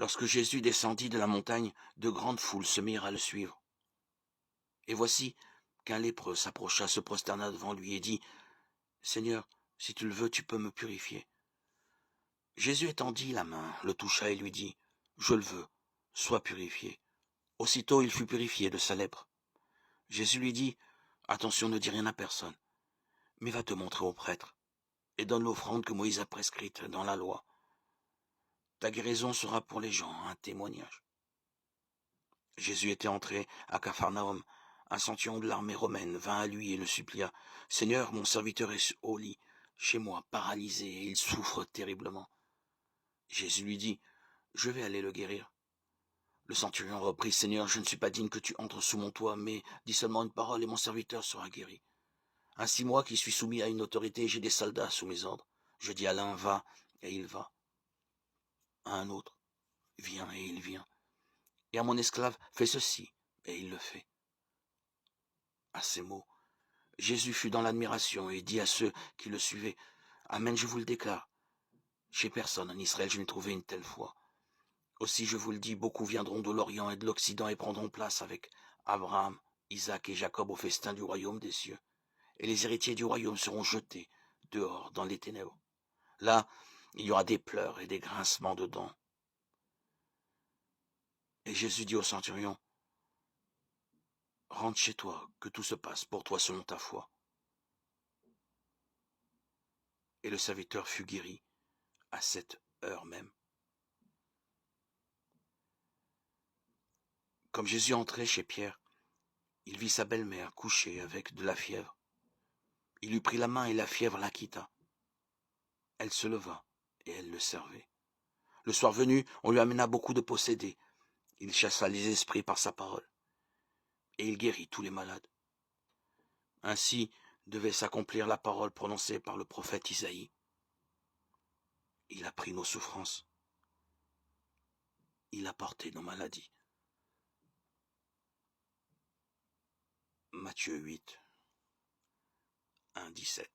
Lorsque Jésus descendit de la montagne, de grandes foules se mirent à le suivre. Et voici qu'un lépreux s'approcha, se prosterna devant lui et dit, « Seigneur, si tu le veux, tu peux me purifier. » Jésus étendit la main, le toucha et lui dit, « Je le veux, sois purifié. » Aussitôt il fut purifié de sa lèpre. Jésus lui dit, « Attention, ne dis rien à personne, mais va te montrer au prêtre, et donne l'offrande que Moïse a prescrite dans la loi. Ta guérison sera pour les gens un témoignage. » Jésus était entré à Capharnaüm. Un centurion de l'armée romaine vint à lui et le supplia. « Seigneur, mon serviteur est au lit, chez moi, paralysé, et il souffre terriblement. » Jésus lui dit, « Je vais aller le guérir. » Le centurion reprit, « Seigneur, je ne suis pas digne que tu entres sous mon toit, mais dis seulement une parole et mon serviteur sera guéri. Ainsi moi qui suis soumis à une autorité, j'ai des soldats sous mes ordres. Je dis à l'un, va, et il va. À un autre, viens, et il vient. Et à mon esclave, fais ceci, et il le fait. » À ces mots, Jésus fut dans l'admiration et dit à ceux qui le suivaient, « Amen, je vous le déclare, chez personne en Israël je n'ai trouvé une telle foi. Aussi je vous le dis, beaucoup viendront de l'Orient et de l'Occident et prendront place avec Abraham, Isaac et Jacob au festin du royaume des cieux. Et les héritiers du royaume seront jetés dehors dans les ténèbres. Là, il y aura des pleurs et des grincements de dents. » Et Jésus dit au centurion, « Rentre chez toi, que tout se passe pour toi selon ta foi. » Et le serviteur fut guéri à cette heure même. Comme Jésus entrait chez Pierre, il vit sa belle-mère couchée avec de la fièvre. Il lui prit la main et la fièvre la quitta. Elle se leva et elle le servait. Le soir venu, on lui amena beaucoup de possédés. Il chassa les esprits par sa parole. Et il guérit tous les malades. Ainsi devait s'accomplir la parole prononcée par le prophète Isaïe. Il a pris nos souffrances. Il a porté nos maladies. Matthieu 8, 1, 17.